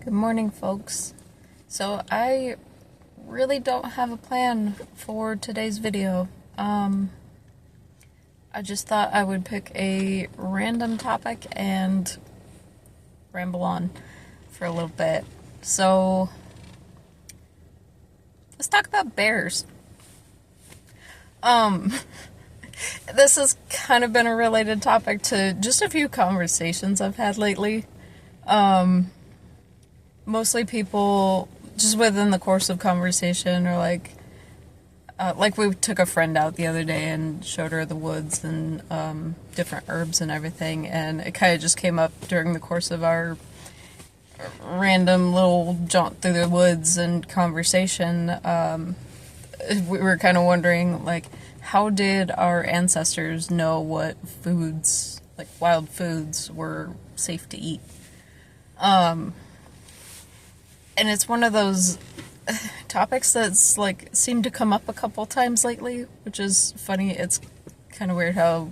Good morning, folks. So I really don't have a plan for today's video. I just thought I would pick a random topic and ramble on for a little bit. So let's talk about bears. This has kind of been a related topic to just a few conversations I've had lately. Mostly people just within the course of conversation, or like we took a friend out the other day and showed her the woods and different herbs and everything, and it kind of just came up during the course of our random little jaunt through the woods and conversation. We were kind of wondering, like, how did our ancestors know what foods, like wild foods, were safe to eat? And it's one of those topics that's like seemed to come up a couple times lately, which is funny. It's kind of weird how,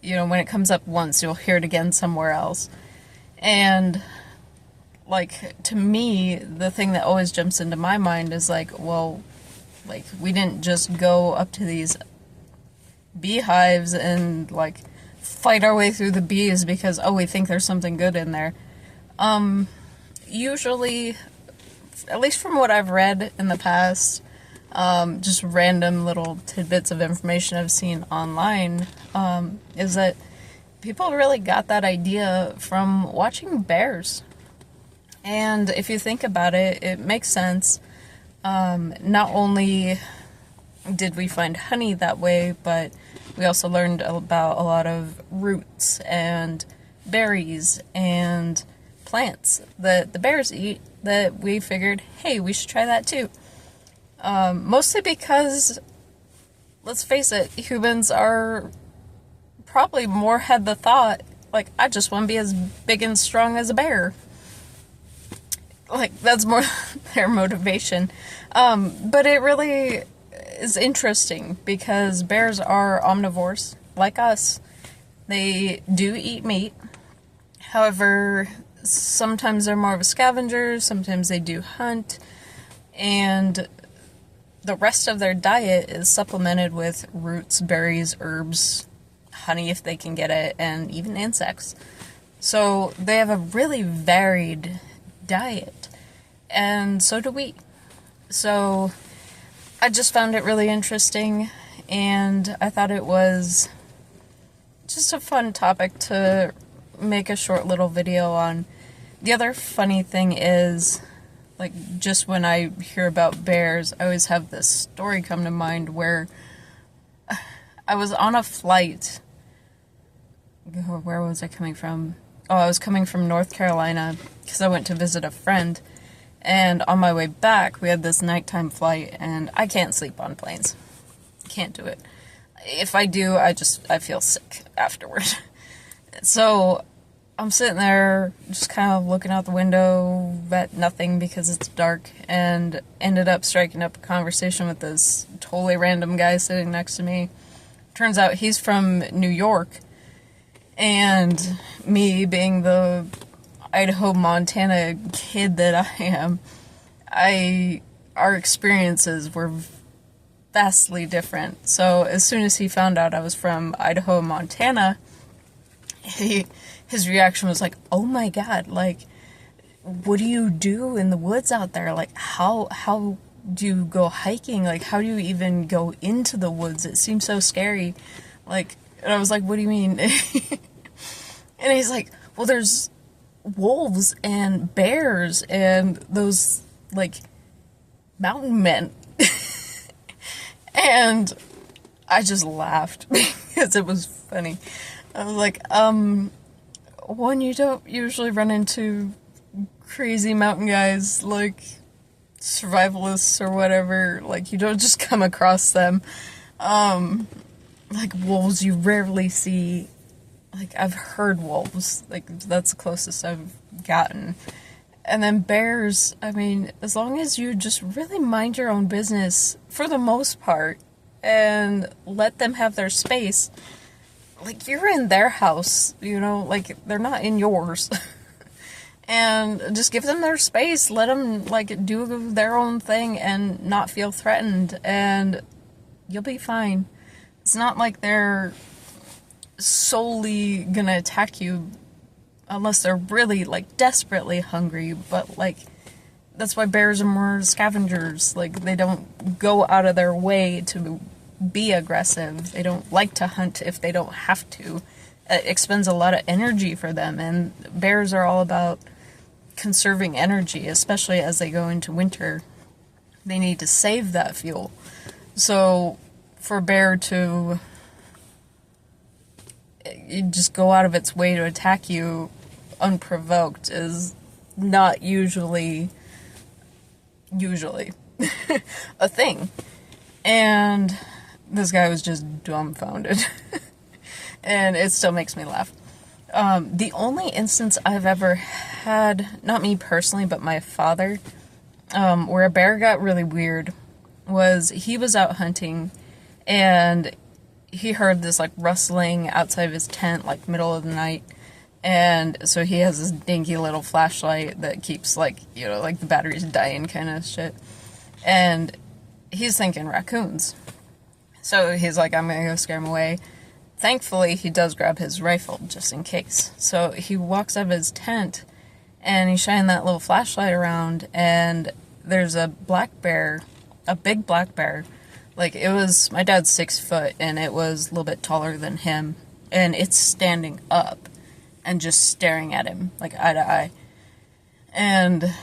when it comes up once, you'll hear it again somewhere else. And like, to me, the thing that always jumps into my mind is like, well, like, we didn't just go up to these beehives and like fight our way through the bees because, oh, we think there's something good in there. Usually, at least from what I've read in the past, just random little tidbits of information I've seen online, is that people really got that idea from watching bears. And if you think about it, it makes sense. Not only did we find honey that way, but we also learned about a lot of roots and berries and plants that the bears eat that we figured, hey, we should try that too. Mostly because, let's face it, humans are probably more had the thought, like, I just want to be as big and strong as a bear. Like, that's more their motivation. But it really is interesting because bears are omnivores, like us. They do eat meat. However, sometimes they're more of a scavenger, sometimes they do hunt, and the rest of their diet is supplemented with roots, berries, herbs, honey if they can get it, and even insects. So they have a really varied diet, and so do we. So I just found it really interesting, and I thought it was just a fun topic to make a short little video on. The other funny thing is, like, just when I hear about bears, I always have this story come to mind where I was on a flight. Where was I coming from? Oh, I was coming from North Carolina because I went to visit a friend. And on my way back, we had this nighttime flight, and I can't sleep on planes. Can't do it. If I do, I feel sick afterward. So I'm sitting there just kind of looking out the window at nothing because it's dark, and ended up striking up a conversation with this totally random guy sitting next to me. Turns out he's from New York, and me being the Idaho, Montana kid that I am, our experiences were vastly different. So as soon as he found out I was from Idaho, Montana, his reaction was like, oh my god, like, what do you do in the woods out there? Like, how do you go hiking? Like, how do you even go into the woods? It seems so scary. Like, and I was like, what do you mean? And he's like, well, there's wolves and bears and those, like, mountain men. And I just laughed because it was funny. I was like, one, you don't usually run into crazy mountain guys, like survivalists or whatever. Like, you don't just come across them. Like, wolves you rarely see. Like, I've heard wolves. Like, that's the closest I've gotten. And then bears, I mean, as long as you just really mind your own business, for the most part, and let them have their space, like, you're in their house, like, they're not in yours. and just give them their space. Let them, like, do their own thing and not feel threatened, and you'll be fine. It's not like they're solely gonna attack you unless they're really, like, desperately hungry, but, like, that's why bears are more scavengers. Like, they don't go out of their way to be aggressive. They don't like to hunt if they don't have to. It expends a lot of energy for them, and bears are all about conserving energy, especially as they go into winter. They need to save that fuel. So, for a bear to just go out of its way to attack you unprovoked is not usually a thing. And this guy was just dumbfounded. And it still makes me laugh. The only instance I've ever had, not me personally, but my father, where a bear got really weird, was he was out hunting, and he heard this, like, rustling outside of his tent, like, middle of the night. And so he has this dinky little flashlight that keeps, like, you know, like, the battery's dying kind of shit. And he's thinking raccoons. So he's like, I'm gonna go scare him away. Thankfully, he does grab his rifle, just in case. So he walks out of his tent, and he's shining that little flashlight around, and there's a black bear, a big black bear. Like, it was, my dad's 6 foot, and it was a little bit taller than him, and it's standing up and just staring at him, like, eye to eye. And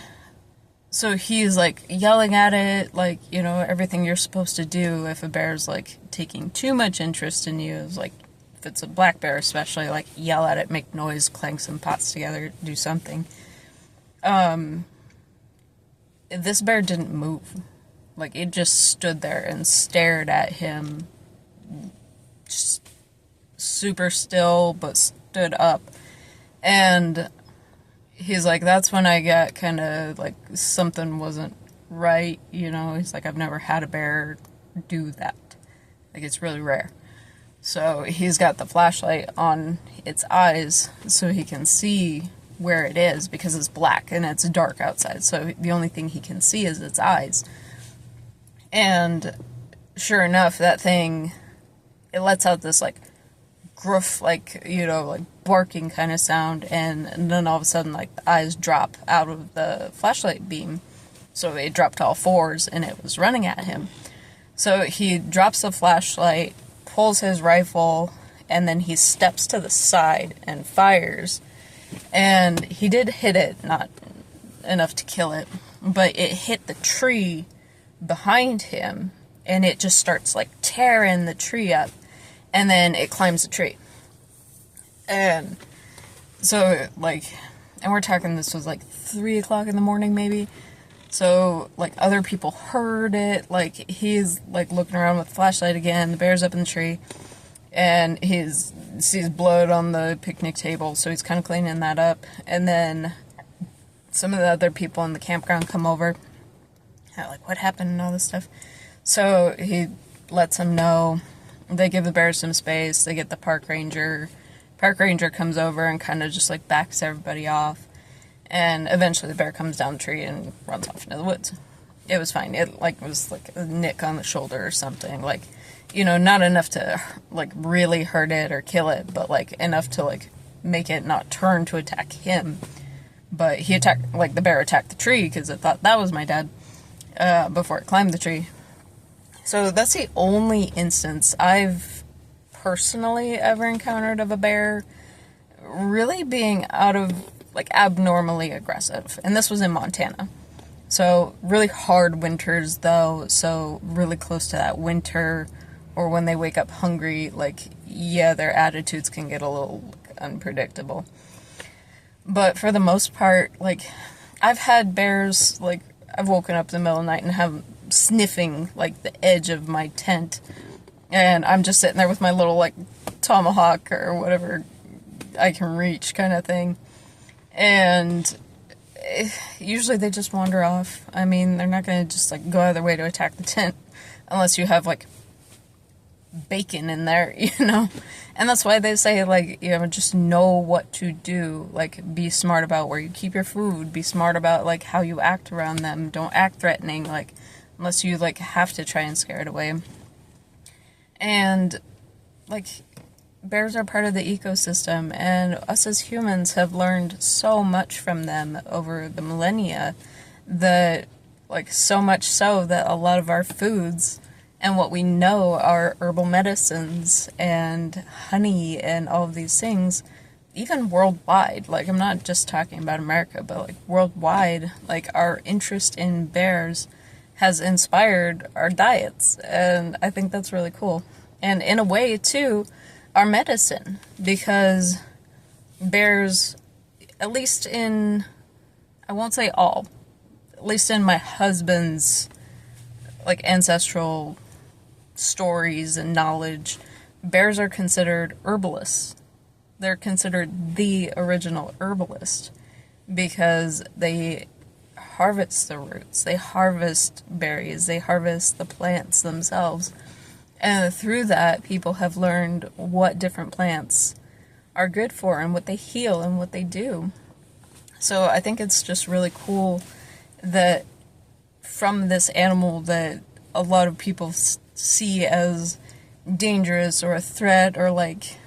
so he's, like, yelling at it, like, you know, everything you're supposed to do if a bear's, like, taking too much interest in you. Is, like, if it's a black bear especially, like, yell at it, make noise, clank some pots together, do something. This bear didn't move. Like, it just stood there and stared at him, just super still, but stood up. And he's like, that's when I got kind of, like, something wasn't right, you know? He's like, I've never had a bear do that. Like, it's really rare. So he's got the flashlight on its eyes so he can see where it is, because it's black and it's dark outside. So the only thing he can see is its eyes. And sure enough, that thing, it lets out this, like, gruff, like, you know, like, barking kind of sound, and then all of a sudden, like, the eyes drop out of the flashlight beam. So it dropped to all fours, and it was running at him. So he drops the flashlight, pulls his rifle, and then he steps to the side and fires. And he did hit it, not enough to kill it, but it hit the tree behind him, and it just starts, like, tearing the tree up, and then it climbs the tree. And so, like, and we're talking, this was, like, 3 o'clock in the morning, maybe. So, like, other people heard it. Like, he's, like, looking around with the flashlight again. The bear's up in the tree, and he sees blood on the picnic table, so he's kind of cleaning that up. And then some of the other people in the campground come over. Like, what happened and all this stuff. So he lets them know. They give the bear some space. They get the park ranger. Park ranger comes over and kind of just, like, backs everybody off. And eventually the bear comes down the tree and runs off into the woods. It was fine. It, like, was, like, a nick on the shoulder or something. Like, you know, not enough to, like, really hurt it or kill it, but, like, enough to, like, make it not turn to attack him. But he attacked, like, the bear attacked the tree because it thought that was my dad before it climbed the tree. So that's the only instance I've personally ever encountered of a bear really being out of, like, abnormally aggressive. And this was in Montana. So really hard winters, though, so really close to that winter, or when they wake up hungry, like, yeah, their attitudes can get a little, like, unpredictable. But for the most part, like, I've had bears, like, I've woken up in the middle of the night and have sniffing, like, the edge of my tent, and I'm just sitting there with my little, like, tomahawk or whatever I can reach kind of thing, and usually they just wander off. I mean, they're not going to just, like, go out of their way to attack the tent unless you have, like, bacon in there, you know? And that's why they say, like, you know, just know what to do. Like, be smart about where you keep your food. Be smart about, like, how you act around them. Don't act threatening, like, unless you, like, have to try and scare it away. And, like, bears are part of the ecosystem, and us as humans have learned so much from them over the millennia that, like, so much so that a lot of our foods and what we know are herbal medicines and honey and all of these things, even worldwide. Like, I'm not just talking about America, but, like, worldwide, like, our interest in bears has inspired our diets, and I think that's really cool. And in a way, too, our medicine, because bears, at least in, I won't say all, at least in my husband's, like, ancestral stories and knowledge, bears are considered herbalists. They're considered the original herbalist because they harvest the roots, they harvest berries, they harvest the plants themselves. And through that, people have learned what different plants are good for and what they heal and what they do. So I think it's just really cool that from this animal that a lot of people see as dangerous or a threat, or like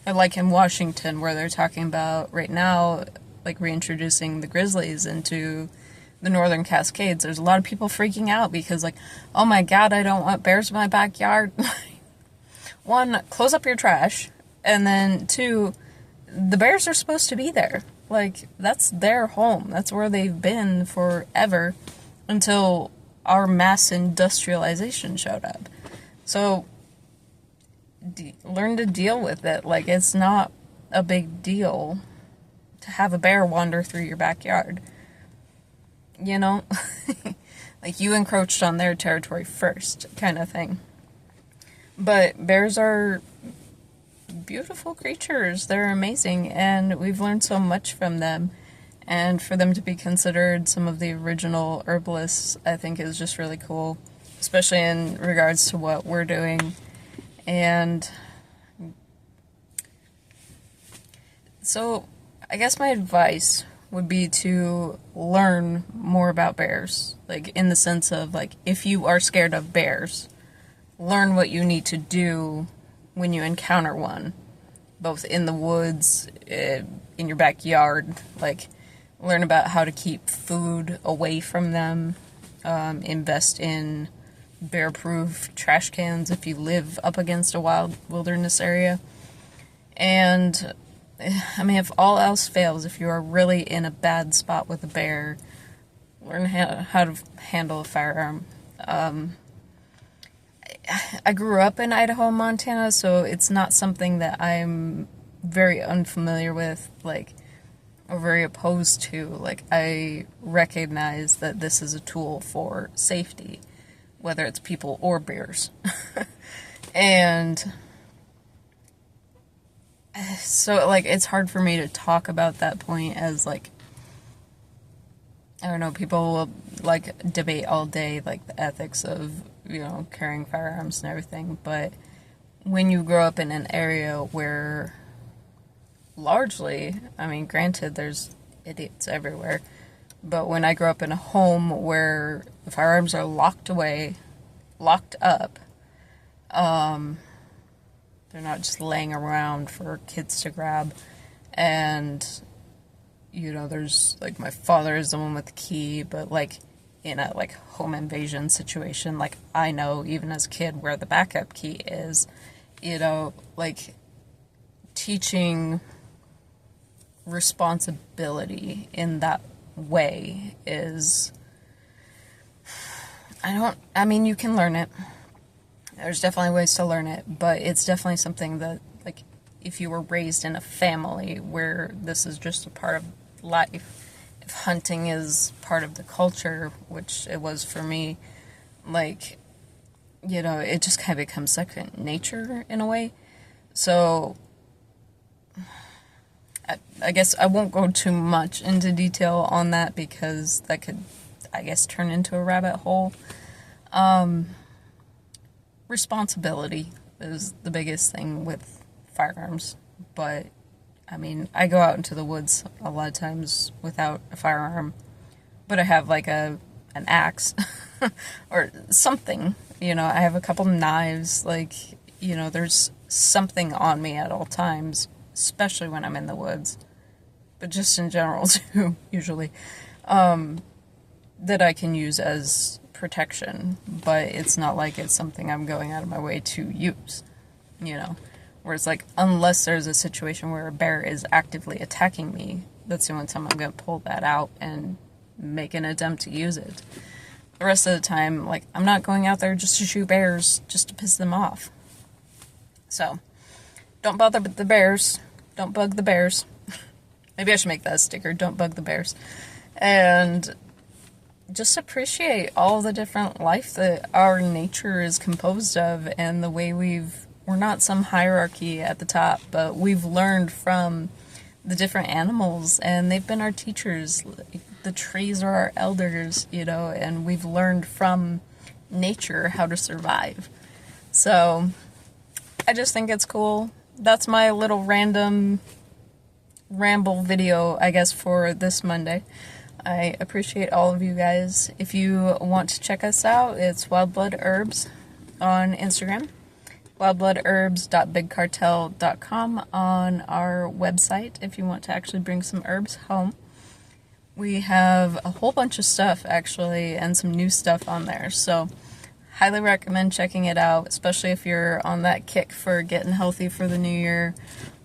in Washington where they're talking about right now, like reintroducing the grizzlies into the Northern Cascades. There's a lot of people freaking out because, like, oh my god, I don't want bears in my backyard. One, close up your trash, and then two, the bears are supposed to be there. Like, that's their home. That's where they've been forever until our mass industrialization showed up. So, learn to deal with it. Like, it's not a big deal to have a bear wander through your backyard. You know? Like, you encroached on their territory first, kind of thing. But bears are beautiful creatures. They're amazing, and we've learned so much from them. And for them to be considered some of the original herbalists, I think is just really cool, especially in regards to what we're doing. And so, I guess my advice would be to learn more about bears. Like, in the sense of, like, if you are scared of bears, learn what you need to do when you encounter one, both in the woods, in your backyard. Like, learn about how to keep food away from them, invest in bear-proof trash cans if you live up against a wilderness area. And I mean, if all else fails, if you are really in a bad spot with a bear, learn how to handle a firearm. I grew up in Idaho, Montana, so it's not something that I'm very unfamiliar with, like, or very opposed to. Like, I recognize that this is a tool for safety, whether it's people or bears. And so, like, it's hard for me to talk about that point as, like, I don't know, people will, like, debate all day, like, the ethics of, you know, carrying firearms and everything, but when you grow up in an area where largely, I mean, granted, there's idiots everywhere, but when I grew up in a home where the firearms are locked away, locked up, they're not just laying around for kids to grab, and, you know, there's, like, my father is the one with the key, but, like, in a, like, home invasion situation, like, I know, even as a kid, where the backup key is, you know, like, teaching responsibility in that way is, I mean, you can learn it. There's definitely ways to learn it, but it's definitely something that, like, if you were raised in a family where this is just a part of life, if hunting is part of the culture, which it was for me, like, you know, it just kind of becomes second nature in a way. So, I guess I won't go too much into detail on that because that could, I guess, turn into a rabbit hole. Responsibility. is the biggest thing with firearms. But, I mean, I go out into the woods a lot of times without a firearm, but I have like an axe or something, you know, I have a couple knives, like, you know, there's something on me at all times, especially when I'm in the woods, but just in general too, usually, that I can use as protection, but it's not like it's something I'm going out of my way to use, you know, whereas like, unless there's a situation where a bear is actively attacking me, that's the only time I'm going to pull that out and make an attempt to use it. The rest of the time, like, I'm not going out there just to shoot bears, just to piss them off. So, don't bother with the bears. Don't bug the bears. Maybe I should make that a sticker. Don't bug the bears. And just appreciate all the different life that our nature is composed of, and the way we're not some hierarchy at the top, but we've learned from the different animals, and they've been our teachers. The trees are our elders, you know, and we've learned from nature how to survive. So, I just think it's cool. That's my little random ramble video, I guess, for this Monday. I appreciate all of you guys. If you want to check us out, it's Wild Blood Herbs on Instagram, wildbloodherbs.bigcartel.com on our website if you want to actually bring some herbs home. We have a whole bunch of stuff, actually, and some new stuff on there, so highly recommend checking it out, especially if you're on that kick for getting healthy for the new year,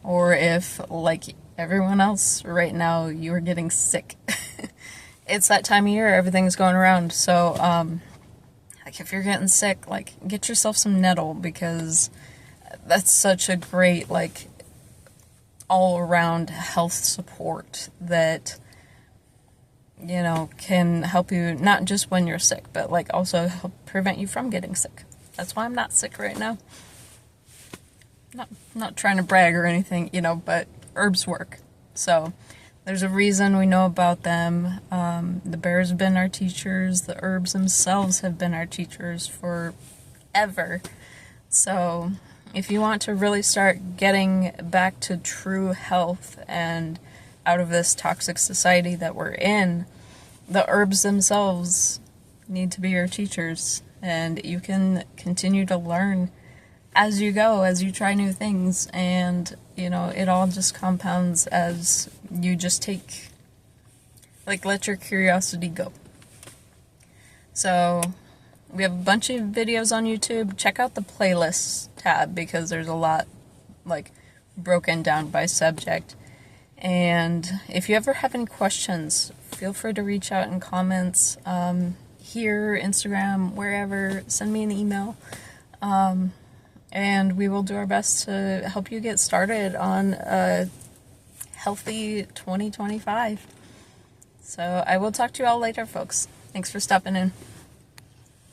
or if, like everyone else right now, you're getting sick. It's that time of year, everything's going around, so, like, if you're getting sick, like, get yourself some nettle, because that's such a great, like, all-around health support that, you know, can help you not just when you're sick, but like also help prevent you from getting sick. That's why I'm not sick right now. Not trying to brag or anything, you know, but herbs work. So there's a reason we know about them. The bears have been our teachers. The herbs themselves have been our teachers forever. So if you want to really start getting back to true health and out of this toxic society that we're in, the herbs themselves need to be your teachers, and you can continue to learn as you go, as you try new things, and, you know, it all just compounds as you just let your curiosity go. So, we have a bunch of videos on YouTube. Check out the playlists tab, because there's a lot, like, broken down by subject. And if you ever have any questions, feel free to reach out in comments, here, Instagram, wherever. Send me an email, and we will do our best to help you get started on a healthy 2025. So I will talk to you all later, folks. Thanks for stopping in.